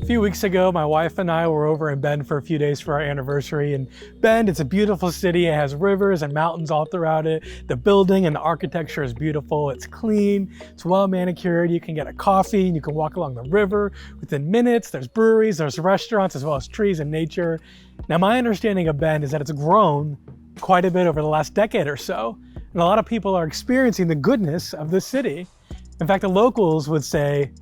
A few weeks ago, my wife and I were over in Bend for a few days for our anniversary. And Bend, it's a beautiful city. It has rivers and mountains all throughout it. The building and the architecture is beautiful. It's clean, it's well manicured. You can get a coffee and you can walk along the river within minutes. There's breweries, there's restaurants, as well as trees and nature. Now, my understanding of Bend is that it's grown quite a bit over the last decade or so. And a lot of people are experiencing the goodness of the city. In fact, the locals would say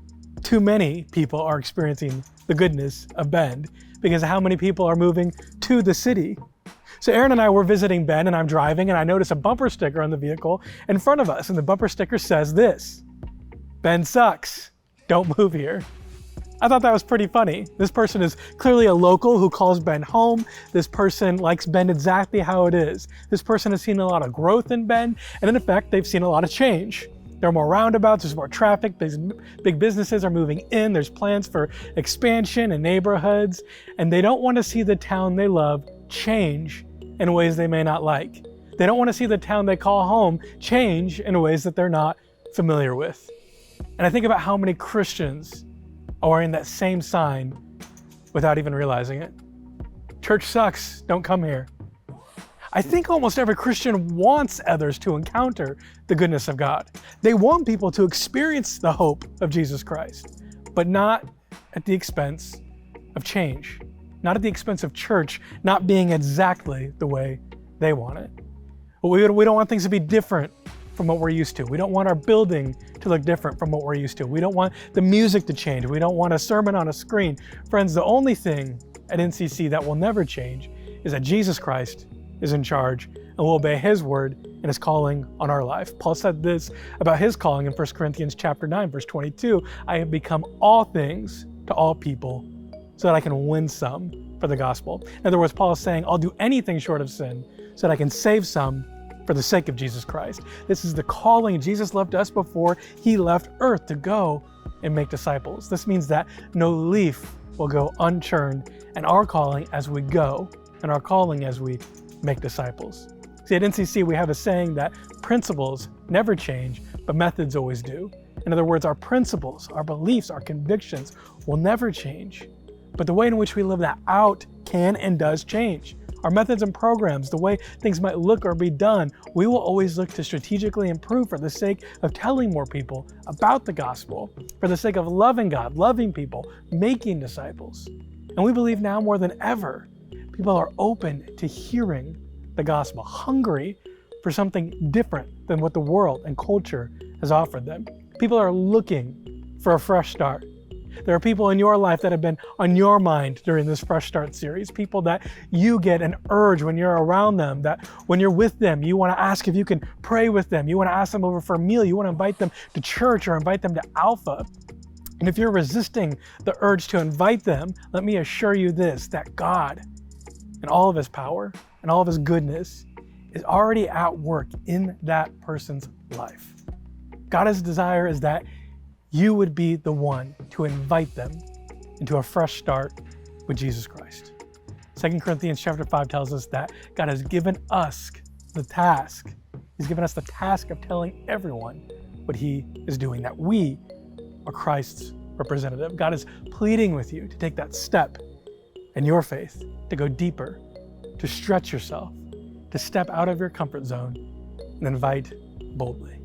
too many people are experiencing the goodness of Bend because of how many people are moving to the city. So Aaron and I were visiting Bend, and I'm driving, and I notice a bumper sticker on the vehicle in front of us, and the bumper sticker says this: "Bend sucks, don't move here." I thought that was pretty funny. This person is clearly a local who calls Bend home. This person likes Bend exactly how it is. This person has seen a lot of growth in Bend, and in effect, they've seen a lot of change. There are more roundabouts, there's more traffic, big businesses are moving in, there's plans for expansion in neighborhoods, and they don't want to see the town they love change in ways they may not like. They don't want to see the town they call home change in ways that they're not familiar with. And I think about how many Christians are wearing that same sign without even realizing it. Church sucks, don't come here. I think almost every Christian wants others to encounter the goodness of God. They want people to experience the hope of Jesus Christ, but not at the expense of change, not at the expense of church not being exactly the way they want it. We don't want things to be different from what we're used to. We don't want our building to look different from what we're used to. We don't want the music to change. We don't want a sermon on a screen. Friends, the only thing at NCC that will never change is that Jesus Christ is in charge, and we'll obey his word and his calling on our life. Paul said this about his calling in 1 Corinthians chapter 9, verse 22, "I have become all things to all people so that I can win some for the gospel." In other words, Paul is saying, I'll do anything short of sin so that I can save some for the sake of Jesus Christ. This is the calling. Jesus left us before he left earth to go and make disciples. This means that no leaf will go unchurned, and our calling as we go, and our calling as we make disciples. See, at NCC, we have a saying that principles never change, but methods always do. In other words, our principles, our beliefs, our convictions will never change, but the way in which we live that out can and does change. Our methods and programs, the way things might look or be done, we will always look to strategically improve for the sake of telling more people about the gospel, for the sake of loving God, loving people, making disciples. And we believe now more than ever, people are open to hearing the gospel, hungry for something different than what the world and culture has offered them. People are looking for a fresh start. There are people in your life that have been on your mind during this Fresh Start series, people that you get an urge when you're around them, that when you're with them, you want to ask if you can pray with them, you want to ask them over for a meal, you want to invite them to church or invite them to Alpha. And if you're resisting the urge to invite them, let me assure you this, that God, and all of his power and all of his goodness is already at work in that person's life. God's desire is that you would be the one to invite them into a fresh start with Jesus Christ. 2 Corinthians chapter 5 tells us that God has given us the task. He's given us the task of telling everyone what he is doing, that we are Christ's representative. God is pleading with you to take that step in your faith, to go deeper, to stretch yourself, to step out of your comfort zone and invite boldly.